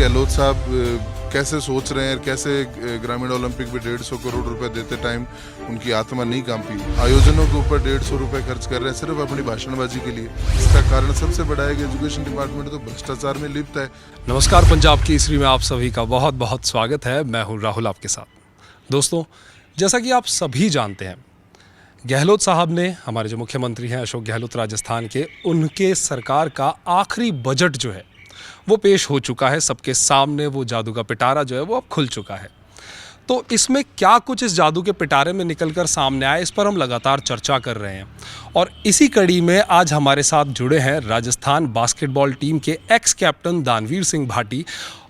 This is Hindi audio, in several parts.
गहलोत साहब कैसे सोच रहे हैं, कैसे ग्रामीण ओलंपिक में 150 करोड़ रुपए देते टाइम उनकी आत्मा नहीं कांपी। आयोजनों के ऊपर 150 रुपए खर्च कर रहे हैं सिर्फ अपनी भाषणबाजी के लिए। इसका कारण सबसे बड़ा है कि एजुकेशन डिपार्टमेंट तो भ्रष्टाचार में लिप्त है। नमस्कार, पंजाब केसरी में आप सभी का बहुत बहुत स्वागत है। मैं हूं राहुल आपके साथ। दोस्तों, जैसा कि आप सभी जानते हैं, गहलोत साहब ने, हमारे जो मुख्यमंत्री हैं अशोक गहलोत राजस्थान के, उनके सरकार का आखिरी बजट जो है वो पेश हो चुका है सबके सामने। वो जादू का पिटारा जो है वो अब खुल चुका है। तो इसमें क्या कुछ इस जादू के पिटारे में निकलकर सामने आया, इस पर हम लगातार चर्चा कर रहे हैं। और इसी कड़ी में आज हमारे साथ जुड़े हैं राजस्थान बास्केटबॉल टीम के एक्स कैप्टन दानवीर सिंह भाटी,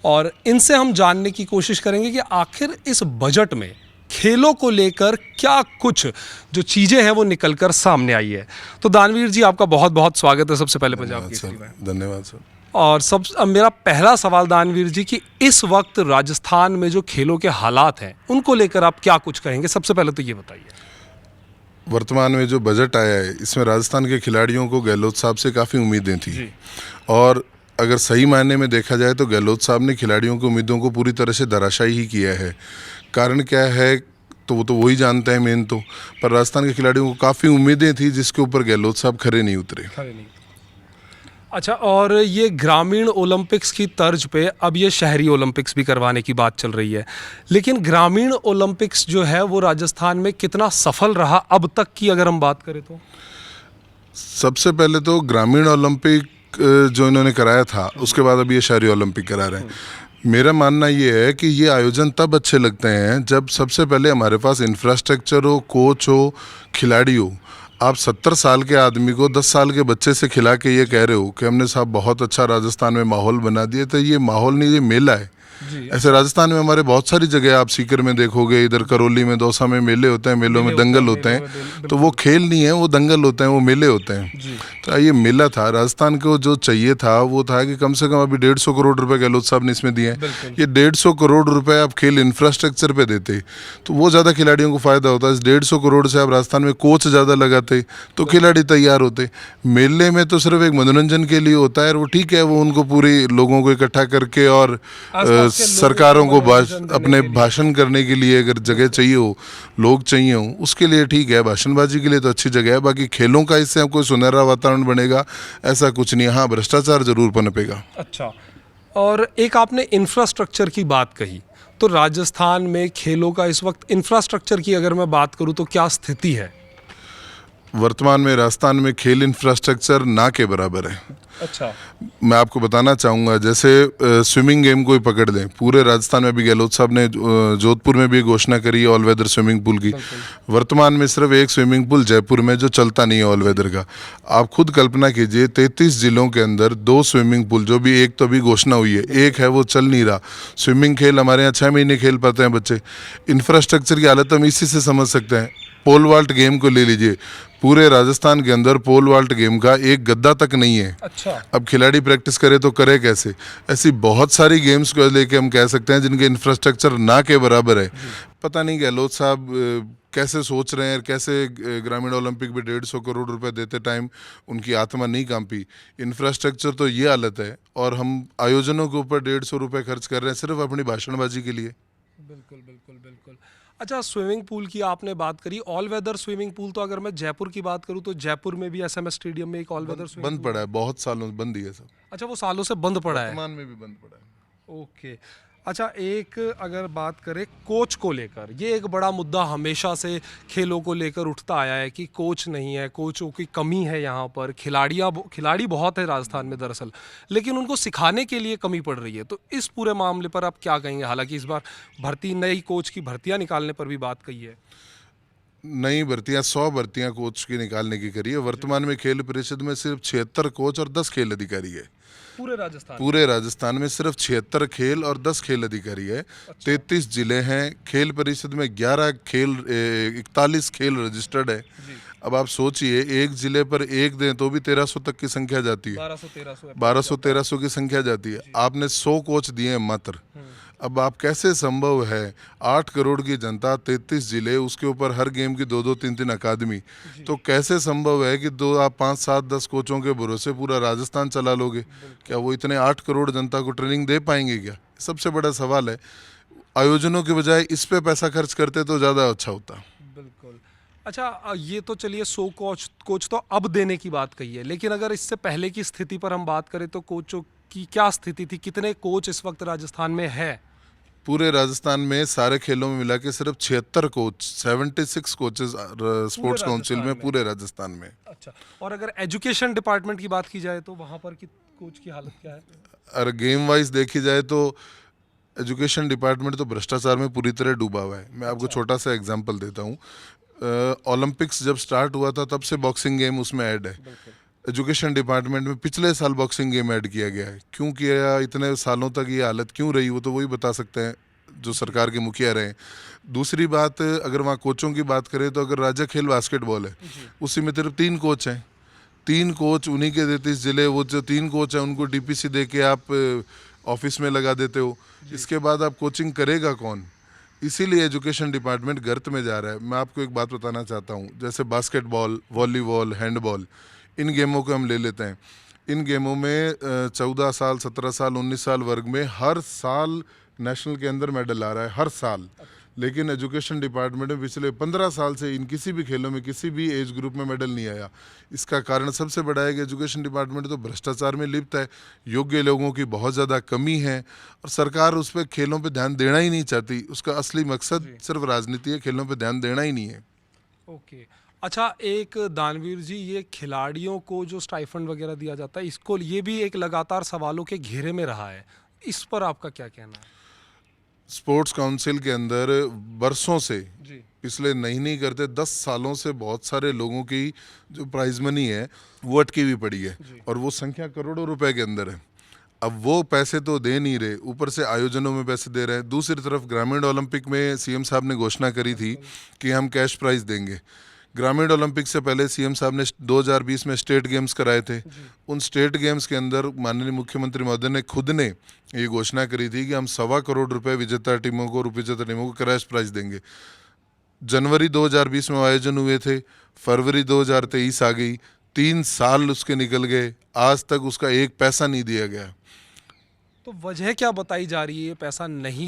और इनसे हम जानने की कोशिश करेंगे कि आखिर इस बजट में खेलों को लेकर क्या कुछ जो चीज़ें हैं वो निकलकर सामने आई है। तो दानवीर जी, आपका बहुत बहुत स्वागत है सबसे पहले पंजाब केसरी में। धन्यवाद सर। और अब मेरा पहला सवाल दानवीर जी कि इस वक्त राजस्थान में जो खेलों के हालात हैं उनको लेकर आप क्या कुछ कहेंगे? सबसे पहले तो ये बताइए। वर्तमान में जो बजट आया है इसमें राजस्थान के खिलाड़ियों को गहलोत साहब से काफ़ी उम्मीदें थी, और अगर सही मायने में देखा जाए तो गहलोत साहब ने खिलाड़ियों की उम्मीदों को पूरी तरह से धराशायी ही किया है। कारण क्या है तो वो वही जानते हैं मेन तो, पर राजस्थान के खिलाड़ियों को काफ़ी उम्मीदें थी जिसके ऊपर गहलोत साहब खरे नहीं उतरे। अच्छा, और ये ग्रामीण ओलंपिक्स की तर्ज पे अब ये शहरी ओलंपिक्स भी करवाने की बात चल रही है, लेकिन ग्रामीण ओलंपिक्स जो है वो राजस्थान में कितना सफल रहा अब तक की अगर हम बात करें तो? सबसे पहले तो ग्रामीण ओलंपिक जो इन्होंने कराया था उसके बाद अब ये शहरी ओलंपिक करा रहे हैं। मेरा मानना ये है कि ये आयोजन तब अच्छे लगते हैं जब सबसे पहले हमारे पास इंफ्रास्ट्रक्चर हो, कोच हो, खिलाड़ी हो। आप 70 साल के आदमी को 10 साल के बच्चे से खिला के ये कह रहे हो कि हमने साहब बहुत अच्छा राजस्थान में माहौल बना दिया, तो ये माहौल नहीं, ये मेला है। ऐसे राजस्थान में हमारे बहुत सारी जगह आप सीकर में देखोगे, इधर करौली में, दौसा में मेले होते हैं, मेलों में दंगल होते हैं। तो वो खेल नहीं है, वो दंगल होते हैं, वो मेले होते हैं। तो ये मेला था। राजस्थान को जो चाहिए था वो था कि कम से कम अभी 150 करोड़ रुपए गहलोत साहब ने इसमें दिए हैं। ये 150 करोड़ रुपए आप खेल इंफ्रास्ट्रक्चर पे देते तो वो ज़्यादा खिलाड़ियों को फायदा होता। इस 150 करोड़ से आप राजस्थान में कोच ज़्यादा लगाते तो खिलाड़ी तैयार होते। मेले में तो सिर्फ एक मनोरंजन के लिए होता है, वो ठीक है, वो उनको पूरी लोगों को इकट्ठा करके और सरकारों को अपने भाषण करने के लिए अगर जगह चाहिए हो, लोग चाहिए हो, उसके लिए ठीक है। भाषणबाजी के लिए तो अच्छी जगह है। बाकी खेलों का इससे आपको सुनहरा वातावरण बनेगा ऐसा कुछ नहीं। हाँ, भ्रष्टाचार जरूर पनपेगा। अच्छा, और एक आपने इंफ्रास्ट्रक्चर की बात कही, तो राजस्थान में खेलों का इस वक्त इंफ्रास्ट्रक्चर की अगर मैं बात करूं तो क्या स्थिति है? वर्तमान में राजस्थान में खेल इंफ्रास्ट्रक्चर ना के बराबर है। अच्छा, मैं आपको बताना चाहूँगा, जैसे स्विमिंग गेम को ही पकड़ लें। पूरे राजस्थान में भी गहलोत साहब ने जोधपुर में भी घोषणा करी है ऑल वेदर स्विमिंग पूल की। वर्तमान में सिर्फ एक स्विमिंग पूल जयपुर में जो चलता नहीं है ऑल वेदर का। आप खुद कल्पना कीजिए, 33 जिलों के अंदर 2 स्विमिंग पूल, जो भी एक तो अभी घोषणा हुई है, एक है वो चल नहीं रहा। स्विमिंग खेल हमारे यहाँ 6 महीने खेल पाते हैं बच्चे। इंफ्रास्ट्रक्चर की हालत हम इसी से समझ सकते हैं। पोल वाल्ट गेम को ले लीजिए, पूरे राजस्थान के अंदर पोल वाल्ट गेम का एक गद्दा तक नहीं है। अच्छा, अब खिलाड़ी प्रैक्टिस करे तो करे कैसे? ऐसी बहुत सारी गेम्स को लेके हम कह सकते हैं जिनके इंफ्रास्ट्रक्चर ना के बराबर है। पता नहीं गहलोत साहब कैसे सोच रहे हैं, कैसे ग्रामीण ओलंपिक में 150 करोड़ रुपए देते टाइम उनकी आत्मा नहीं कांपी। इंफ्रास्ट्रक्चर तो ये हालत है, और हम आयोजनों के ऊपर 150 रुपए खर्च कर रहे हैं सिर्फ अपनी भाषणबाजी के लिए। बिल्कुल बिल्कुल बिल्कुल। अच्छा, स्विमिंग पूल की आपने बात करी, ऑल वेदर स्विमिंग पूल, तो अगर मैं जयपुर की बात करूं तो जयपुर में भी एसएमएस स्टेडियम में एक ऑल वेदर स्विमिंग बंद पड़ा है, बहुत सालों से बंद ही है सब। अच्छा, वो सालों से बंद पड़ा है। वर्तमान में भी बंद पड़ा है। ओके। अच्छा, एक अगर बात करें कोच को लेकर, ये एक बड़ा मुद्दा हमेशा से खेलों को लेकर उठता आया है कि कोच नहीं है, कोचों की कमी है यहाँ पर। खिलाड़ी बहुत है राजस्थान में दरअसल, लेकिन उनको सिखाने के लिए कमी पड़ रही है। तो इस पूरे मामले पर आप क्या कहेंगे? हालांकि इस बार नई कोच की भर्तियां निकालने पर भी बात कही है। नई भर्तियां 100 भर्तियां कोच की निकालने की करी है। वर्तमान में खेल परिषद में सिर्फ 76 कोच और 10 खेल अधिकारी है। पूरे राजस्थान में सिर्फ 76 खेल और 10 खेल अधिकारी है। 33 जिले हैं। खेल परिषद में 41 खेल रजिस्टर्ड है। अब आप सोचिए, एक जिले पर एक दें तो भी 1300 तक की संख्या जाती है। 1200-1300 की संख्या जाती है। आपने 100 कोच दिए हैं मात्र। अब आप कैसे संभव है 8 करोड़ की जनता, 33 जिले, उसके ऊपर हर गेम की 2-2 3-3 अकादमी, तो कैसे संभव है कि दो आप 5 7 10 कोचों के भरोसे पूरा राजस्थान चला लोगे? क्या वो इतने 8 करोड़ जनता को ट्रेनिंग दे पाएंगे क्या? सबसे बड़ा सवाल है। आयोजनों के बजाय इस पे पैसा खर्च करते तो ज़्यादा अच्छा होता। बिल्कुल। अच्छा, ये तो चलिए 100 कोच तो अब देने की बात कही है, लेकिन अगर इससे पहले की स्थिति पर हम बात करें तो कोचों की क्या स्थिति थी? कितने कोच इस वक्त राजस्थान में है? पूरे राजस्थान में सारे खेलों में मिला के सिर्फ 76 coach, 76 coaches sports council Rajasthan में में? पूरे राजस्थान में। अच्छा, और अगर एजुकेशन डिपार्टमेंट की बात की जाए तो वहाँ पर कि कोच की हालत क्या है? और गेम वाइज देखी जाए तो एजुकेशन डिपार्टमेंट तो भ्रष्टाचार में पूरी तरह डूबा हुआ है। मैं आपको छोटा सा एग्जांपल देता हूँ। ओलंपिक्स जब स्टार्ट हुआ था तब से बॉक्सिंग गेम उसमें ऐड है। एजुकेशन डिपार्टमेंट में पिछले साल बॉक्सिंग गेम ऐड किया गया है। क्यों किया? इतने सालों तक ये हालत क्यों रही, वो तो वही बता सकते हैं जो सरकार के मुखिया रहे। दूसरी बात, अगर वहाँ कोचों की बात करें तो अगर राज्य खेल बास्केटबॉल है, उसी में सिर्फ 3 कोच हैं। 3 कोच उन्हीं के 33 जिले, वो जो 3 कोच हैं उनको डीपीसी दे के आप ऑफिस में लगा देते हो। इसके बाद आप कोचिंग करेगा कौन? इसीलिए एजुकेशन डिपार्टमेंट गर्त में जा रहा है। मैं आपको एक बात बताना चाहता हूँ, जैसे बास्केटबॉल, वॉलीबॉल, हैंडबॉल, इन गेमों को हम ले लेते हैं। इन गेमों में 14 साल, 17 साल, 19 साल वर्ग में हर साल नेशनल के अंदर मेडल आ रहा है, हर साल। लेकिन एजुकेशन डिपार्टमेंट में पिछले 15 साल से इन किसी भी खेलों में किसी भी एज ग्रुप में मेडल नहीं आया। इसका कारण सबसे बड़ा है कि एजुकेशन डिपार्टमेंट तो भ्रष्टाचार में लिप्त है, योग्य लोगों की बहुत ज़्यादा कमी है और सरकार उस पर खेलों पे ध्यान देना ही नहीं चाहती। उसका असली मकसद सिर्फ राजनीति है, खेलों पे ध्यान देना ही नहीं है। ओके। अच्छा, एक दानवीर जी, ये खिलाड़ियों को जो स्टाइफंड वगैरह दिया जाता है, इसको ये भी एक लगातार सवालों के घेरे में रहा है। इस पर आपका क्या कहना है? स्पोर्ट्स काउंसिल के अंदर बरसों से, जी। पिछले नहीं करते 10 सालों से बहुत सारे लोगों की जो प्राइज मनी है वो अटकी हुई पड़ी है और वो संख्या करोड़ों रुपए के अंदर है। अब वो पैसे तो दे नहीं रहे, ऊपर से आयोजनों में पैसे दे रहे हैं। दूसरी तरफ ग्रामीण ओलंपिक में सीएम साहब ने घोषणा करी थी कि हम कैश प्राइज देंगे। ग्रामीण ओलंपिक से पहले सीएम साहब ने 2020 में स्टेट गेम्स कराए थे। उन स्टेट गेम्स के अंदर माननीय मुख्यमंत्री महोदय ने खुद ने ये घोषणा करी थी कि हम 1.25 करोड़ रुपए विजेता टीमों को और उपविजेता टीमों को कैश प्राइज देंगे। जनवरी 2020 में आयोजन हुए थे, फरवरी 2023 आ गई, 3 साल उसके निकल गए, आज तक उसका एक पैसा नहीं दिया गया। तो वजह क्या बताई जा रही है? ये पैसा नहीं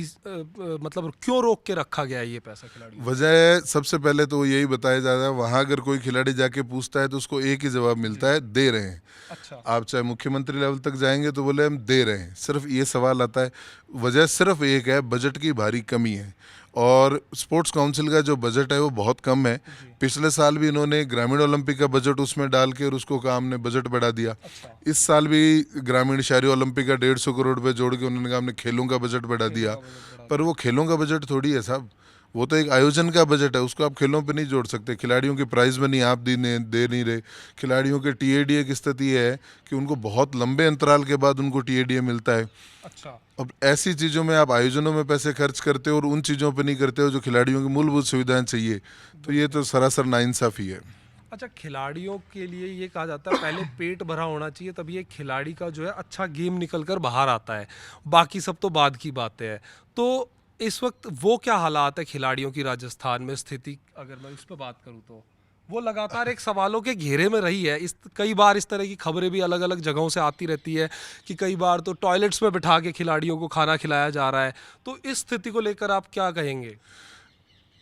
मतलब क्यों रोक के रखा गया है ये पैसा खिलाड़ी? वजह सबसे पहले तो यही बताया जा रहा है, वहाँ अगर कोई खिलाड़ी जाके पूछता है तो उसको एक ही जवाब मिलता है, दे रहे हैं। अच्छा। आप चाहे मुख्यमंत्री लेवल तक जाएंगे तो बोले हम दे रहे हैं, सिर्फ ये सवाल आता है। वजह सिर्फ एक है, बजट की भारी कमी है और स्पोर्ट्स काउंसिल का जो बजट है वो बहुत कम है। पिछले साल भी इन्होंने ग्रामीण ओलंपिक का बजट उसमें डाल के और उसको कहा हमने बजट बढ़ा दिया। अच्छा। इस साल भी ग्रामीण शहरी ओलंपिक का 150 करोड़ रुपए जोड़ के उन्होंने कहा हमने खेलों का बजट बढ़ा दिया। पर वो खेलों का बजट थोड़ी है साहब, वो तो एक आयोजन का बजट है, उसको आप खेलों पे नहीं जोड़ सकते। खिलाड़ियों की प्राइज मनी आप दे नहीं रहे। खिलाड़ियों के टीएडीए की स्थिति है कि उनको बहुत लंबे अंतराल के बाद उनको टीएडीए मिलता है। अच्छा। अब ऐसी चीज़ों में आप आयोजनों में पैसे खर्च करते हो और उन चीज़ों पे नहीं करते हो जो खिलाड़ियों की मूलभूत सुविधाएं चाहिए, तो ये तो सरासर नाइंसाफ़ी है। अच्छा, खिलाड़ियों के लिए ये कहा जाता है पहले पेट भरा होना चाहिए तभी एक खिलाड़ी का जो है अच्छा गेम निकल कर बाहर आता है, बाकी सब तो बाद की बातें हैं। तो इस वक्त वो क्या हालात है खिलाड़ियों की राजस्थान में स्थिति, अगर मैं इस पर बात करूँ तो वो लगातार एक सवालों के घेरे में रही है। इस कई बार इस तरह की खबरें भी अलग अलग जगहों से आती रहती है कि कई बार तो टॉयलेट्स में बिठा के खिलाड़ियों को खाना खिलाया जा रहा है। तो इस स्थिति को लेकर आप क्या कहेंगे?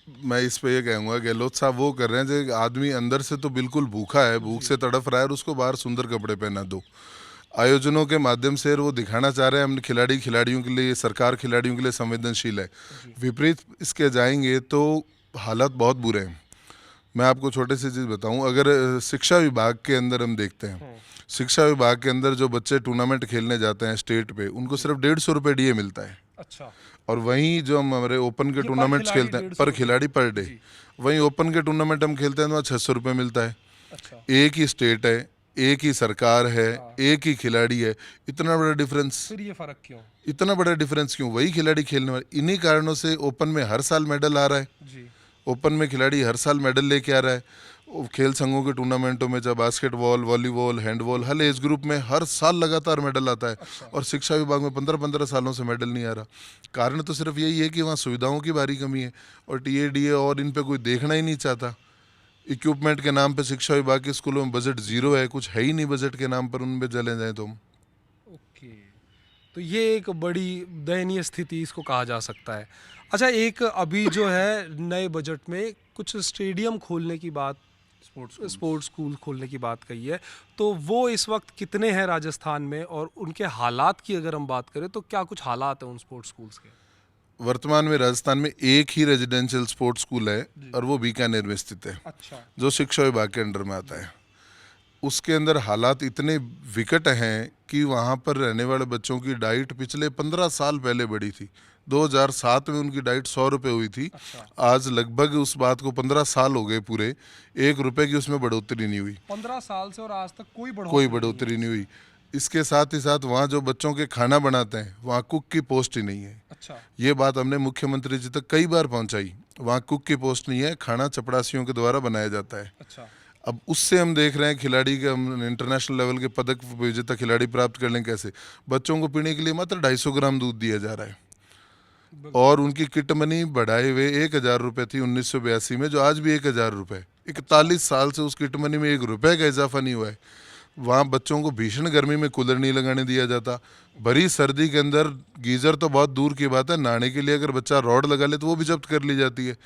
मैं इस पे ये कहूँगा, गहलोत साहब वो कर रहे हैं जो आदमी अंदर से तो बिल्कुल भूखा है, भूख से तड़फ रहा है और उसको बाहर सुंदर कपड़े पहना दो। आयोजनों के माध्यम से वो दिखाना चाह रहे हैं हम खिलाड़ियों के लिए, सरकार खिलाड़ियों के लिए संवेदनशील है। विपरीत इसके जाएंगे तो हालात बहुत बुरे हैं। मैं आपको छोटे सी चीज़ बताऊं, अगर शिक्षा विभाग के अंदर हम देखते हैं, शिक्षा विभाग के अंदर जो बच्चे टूर्नामेंट खेलने जाते हैं स्टेट पे, उनको सिर्फ 150 रुपये डीए मिलता है। अच्छा। और वहीं जो हम हमारे ओपन के ये पर टूर्नामेंट्स खिलाड़ी खेलते हैं 150 पर खिलाड़ी पर डे, जी। वहीं ओपन के टूर्नामेंट हम खेलते हैं तो वहाँ 600 रुपये मिलता है। अच्छा। एक ही स्टेट है, एक ही सरकार है, एक ही खिलाड़ी है, इतना बड़ा डिफरेंस। फिर ये फर्क क्यों? इतना बड़ा डिफरेंस क्यों? वही खिलाड़ी खेलने वाले। इन्हीं कारणों से ओपन में हर साल मेडल आ रहा है। जी। ओपन में खिलाड़ी हर साल मेडल लेके आ रहा है। खेल संघों के टूर्नामेंटों में जब बास्केटबॉल, वॉलीबॉल, हैंडबॉल हर एज ग्रुप में हर साल लगातार मेडल आता है। और शिक्षा विभाग में 15-15 सालों से मेडल नहीं आ रहा। कारण तो सिर्फ यही है कि वहाँ सुविधाओं की भारी कमी है और टीएडीए और इन पे कोई देखना ही नहीं चाहता। इक्विपमेंट के नाम पे शिक्षा विभाग के स्कूलों में बजट जीरो है, कुछ है ही नहीं बजट के नाम पर उनमें चले जाएं तो हम। ओके, तो ये एक बड़ी दयनीय स्थिति इसको कहा जा सकता है। अच्छा, एक अभी जो है नए बजट में कुछ स्टेडियम खोलने की बात, स्पोर्ट्स स्कूल खोलने की बात कही है, तो वो इस वक्त कितने हैं राजस्थान में, और उनके हालात की अगर हम बात करें तो क्या कुछ हालात हैं उन स्पोर्ट्स स्कूल्स के? वर्तमान में राजस्थान में एक ही रेजिडेंशियल स्पोर्ट्स स्कूल है और वो बीकानेर में स्थित है, अच्छा, जो शिक्षा विभाग के अंडर में आता है। उसके अंदर हालात इतने विकट हैं कि वहाँ पर रहने वाले बच्चों की डाइट पिछले 15 साल पहले बढ़ी थी। 2007 में उनकी डाइट 100 रुपये हुई थी। अच्छा। आज लगभग उस बात को 15 साल हो गए पूरे, 1 रुपये की उसमें बढ़ोतरी नहीं हुई। 15 साल से और आज तक कोई कोई बढ़ोतरी नहीं हुई। इसके साथ ही साथ वहाँ जो बच्चों के खाना बनाते हैं वहाँ कुक की पोस्ट ही नहीं है। अच्छा, ये बात हमने मुख्यमंत्री जी तक कई बार पहुँचाई। वहाँ कुक की पोस्ट नहीं है, खाना चपड़ासियों के द्वारा बनाया जाता है। अच्छा, अब उससे हम देख रहे हैं खिलाड़ी के, हम इंटरनेशनल लेवल के पदक विजेता खिलाड़ी प्राप्त कर लें कैसे। बच्चों को पीने के लिए मात्र 250 ग्राम दूध दिया जा रहा है और उनकी किट मनी बढ़ाए हुए 1,000 रुपये थी 1982 में, जो आज भी 1,000 रुपये। 41 साल से उस किट मनी में 1 रुपये का इजाफा नहीं हुआ है। वहाँ बच्चों को भीषण गर्मी में कूलर नहीं लगाने दिया जाता। भरी सर्दी के अंदर गीज़र तो बहुत दूर की बात है, नहाने के लिए अगर बच्चा रॉड लगा ले तो वो भी जब्त कर ली जाती है।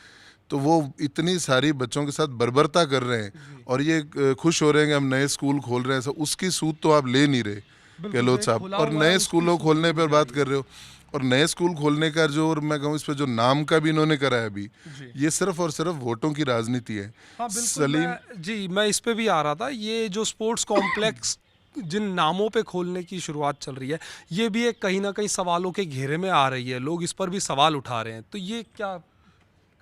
तो वो इतनी सारी बच्चों के साथ बर्बरता कर रहे हैं और ये खुश हो रहे हैं कि हम नए स्कूल खोल रहे हैं। सब उसकी सूद तो आप ले नहीं रहे गहलोत साहब, और नए स्कूलों खोलने पर बात कर रहे हो। और नए स्कूल खोलने का जो, और मैं कहूँ इस पर जो नाम का भी इन्होंने करा है अभी, ये सिर्फ और सिर्फ वोटों की राजनीति है। हाँ बिल्कुल। सलीम जी, मैं इस पे भी आ रहा था। ये जो स्पोर्ट्स कॉम्प्लेक्स जिन नामों पे खोलने की शुरुआत चल रही है, ये भी एक कहीं ना कहीं सवालों के घेरे में आ रही है। लोग इस पर भी सवाल उठा रहे हैं, तो ये क्या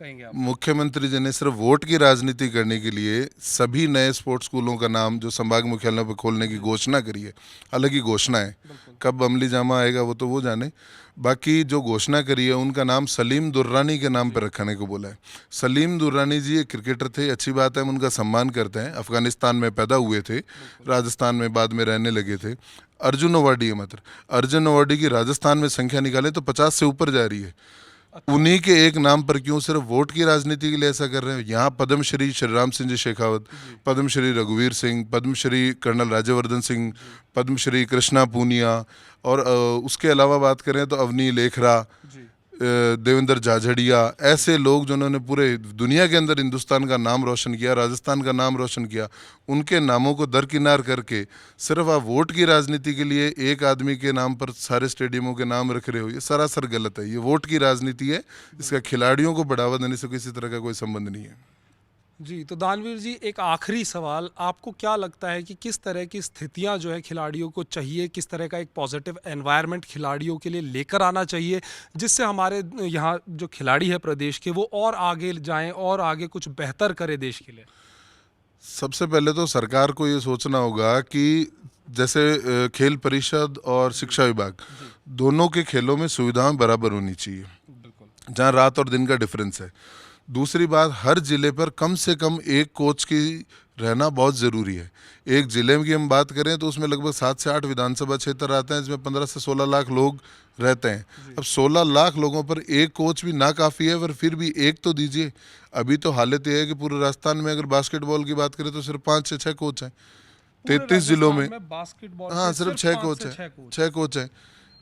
कहेंगे आप? मुख्यमंत्री जी ने सिर्फ वोट की राजनीति करने के लिए सभी नए स्पोर्ट्स स्कूलों का नाम जो संभाग मुख्यालयों पर खोलने की घोषणा करी है। हालांकि घोषणा है, कब अमली जामा आएगा वो तो वो जाने। बाकी जो घोषणा करी है उनका नाम सलीम दुर्रानी के नाम पर रखने को बोला है। सलीम दुर्रानी जी एक क्रिकेटर थे, अच्छी बात है, हम उनका सम्मान करते हैं। अफगानिस्तान में पैदा हुए थे, राजस्थान में बाद में रहने लगे थे। अर्जुन अवार्डी है मात्र। अर्जुन अवार्डी की राजस्थान में संख्या निकालें तो 50 से ऊपर जा रही है। उन्हीं के एक नाम पर क्यों सिर्फ वोट की राजनीति के लिए ऐसा कर रहे हैं? यहाँ पद्मश्री श्री राम सिंह जी शेखावत, पद्मश्री रघुवीर सिंह, पद्मश्री कर्नल राज्यवर्धन सिंह, पद्मश्री कृष्णा पूनिया, और उसके अलावा बात करें तो अवनी लेखरा, देवेंद्र झाझड़िया, ऐसे लोग जिन्होंने पूरे दुनिया के अंदर हिंदुस्तान का नाम रोशन किया, राजस्थान का नाम रोशन किया, उनके नामों को दरकिनार करके सिर्फ आप वोट की राजनीति के लिए एक आदमी के नाम पर सारे स्टेडियमों के नाम रख रहे हो, ये सरासर गलत है। ये वोट की राजनीति है, इसका खिलाड़ियों को बढ़ावा देने से किसी तरह का कोई संबंध नहीं है। जी, तो दानवीर जी, एक आखिरी सवाल, आपको क्या लगता है कि किस तरह की स्थितियां जो है खिलाड़ियों को चाहिए, किस तरह का एक पॉजिटिव एनवायरनमेंट खिलाड़ियों के लिए लेकर आना चाहिए, जिससे हमारे यहाँ जो खिलाड़ी है प्रदेश के, वो और आगे जाएं और आगे कुछ बेहतर करे देश के लिए? सबसे पहले तो सरकार को ये सोचना होगा कि जैसे खेल परिषद और शिक्षा विभाग दोनों के खेलों में सुविधाएं बराबर होनी चाहिए, जहाँ रात और दिन का डिफरेंस है। दूसरी बात, हर जिले पर कम से कम एक कोच की रहना बहुत ज़रूरी है। एक जिले की हम बात करें तो उसमें लगभग 7 से 8 विधानसभा क्षेत्र आते हैं, जिसमें 15 से 16 लाख लोग रहते हैं। अब 16 लाख लोगों पर एक कोच भी ना काफ़ी है, पर फिर भी एक तो दीजिए। अभी तो हालत ये है कि पूरे राजस्थान में अगर बास्केटबॉल की बात करें तो सिर्फ 5 से 6 कोच हैं 33 जिलों में। बास्केटबॉल हाँ, सिर्फ 6 कोच हैं, 6 कोच हैं।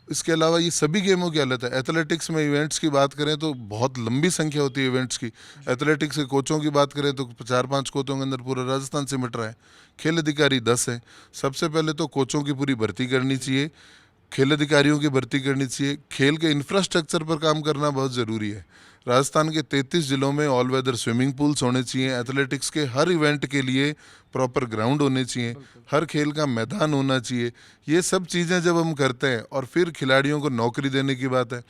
इसके अलावा ये सभी गेमों की हालत है। एथलेटिक्स में इवेंट्स की बात करें तो बहुत लंबी संख्या होती है इवेंट्स की। एथलेटिक्स के कोचों की बात करें तो 4-5 कोचों के अंदर पूरा राजस्थान सिमट रहा है। खेल अधिकारी 10 हैं। सबसे पहले तो कोचों की पूरी भर्ती करनी चाहिए, खेल अधिकारियों की भर्ती करनी चाहिए। खेल के इंफ्रास्ट्रक्चर पर काम करना बहुत ज़रूरी है। राजस्थान के 33 जिलों में ऑल वेदर स्विमिंग पूल्स होने चाहिए। एथलेटिक्स के हर इवेंट के लिए प्रॉपर ग्राउंड होने चाहिए, हर खेल का मैदान होना चाहिए। ये सब चीज़ें जब हम करते हैं, और फिर खिलाड़ियों को नौकरी देने की बात है।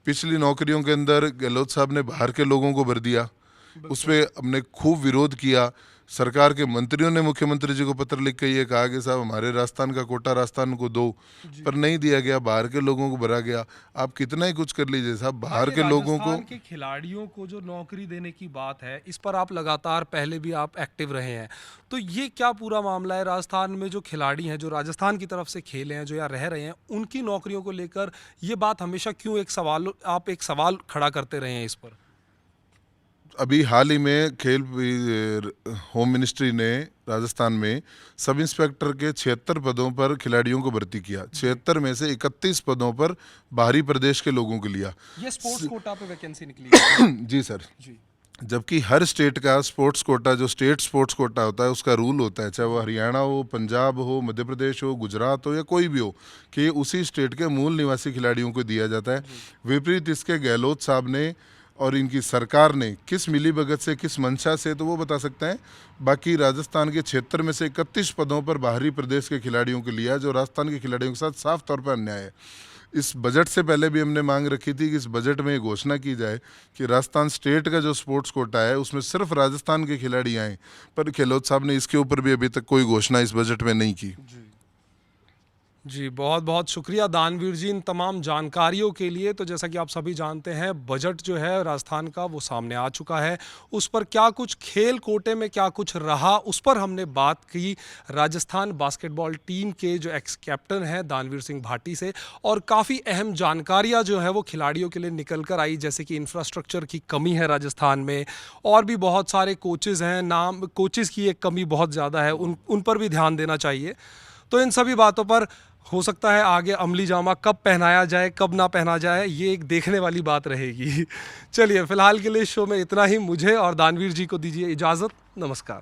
पिछली नौकरियों के अंदर गहलोत साहब ने बाहर के लोगों को भर दिया, उस पर हमने खूब विरोध किया। सरकार के मंत्रियों ने मुख्यमंत्री जी को पत्र लिख के ये कहा कि साहब हमारे राजस्थान का कोटा राजस्थान को दो, पर नहीं दिया गया, बाहर के लोगों को भरा गया। आप कितना ही कुछ कर लीजिए साहब, बाहर के लोगों को। राजस्थान के खिलाड़ियों को जो नौकरी देने की बात है, इस पर आप लगातार पहले भी आप एक्टिव रहे हैं, तो ये क्या पूरा मामला है? राजस्थान में जो खिलाड़ी हैं, जो राजस्थान की तरफ से खेले हैं, जो यहाँ रह रहे हैं, उनकी नौकरियों को लेकर ये बात हमेशा क्यों आप एक सवाल खड़ा करते रहे हैं इस पर? अभी हाल ही में होम मिनिस्ट्री ने राजस्थान में सब इंस्पेक्टर के 76 पदों पर खिलाड़ियों को भर्ती किया। 76 में से 31 पदों पर बाहरी प्रदेश के लोगों को लिया। ये स्पोर्ट्स कोटा पे वैकेंसी निकली है। जी सर। जी। जबकि हर स्टेट का स्पोर्ट्स कोटा, जो स्टेट स्पोर्ट्स कोटा होता है, उसका रूल होता है, चाहे वो हरियाणा हो, पंजाब हो, मध्य प्रदेश हो, गुजरात हो या कोई भी हो, कि उसी स्टेट के मूल निवासी खिलाड़ियों को दिया जाता है। विपरीत इसके गहलोत साहब ने और इनकी सरकार ने किस मिलीभगत से, किस मंशा से, तो वो बता सकते हैं। बाकी राजस्थान के 76 में से 31 पदों पर बाहरी प्रदेश के खिलाड़ियों को लिया, जो राजस्थान के खिलाड़ियों के साथ साफ तौर पर अन्याय है। इस बजट से पहले भी हमने मांग रखी थी कि इस बजट में ये घोषणा की जाए कि राजस्थान स्टेट का जो स्पोर्ट्स कोटा है उसमें सिर्फ राजस्थान के खिलाड़ी आए, पर गहलोत साहब ने इसके ऊपर भी अभी तक कोई घोषणा इस बजट में नहीं की। जी, बहुत बहुत शुक्रिया दानवीर जी इन तमाम जानकारियों के लिए। तो जैसा कि आप सभी जानते हैं, बजट जो है राजस्थान का वो सामने आ चुका है। उस पर क्या कुछ खेल कोटे में क्या कुछ रहा, उस पर हमने बात की राजस्थान बास्केटबॉल टीम के जो एक्स कैप्टन हैं दानवीर सिंह भाटी से, और काफ़ी अहम जानकारियाँ जो है वो खिलाड़ियों के लिए निकल कर आई, जैसे कि इंफ्रास्ट्रक्चर की कमी है राजस्थान में, और भी बहुत सारे कोचेज़ हैं, कोचेज़ की एक कमी बहुत ज़्यादा है, उन पर भी ध्यान देना चाहिए। तो इन सभी बातों पर हो सकता है आगे अमली जामा कब पहनाया जाए, कब ना पहना जाए, ये एक देखने वाली बात रहेगी। चलिए, फिलहाल के लिए इस शो में इतना ही। मुझे और दानवीर जी को दीजिए इजाज़त। नमस्कार।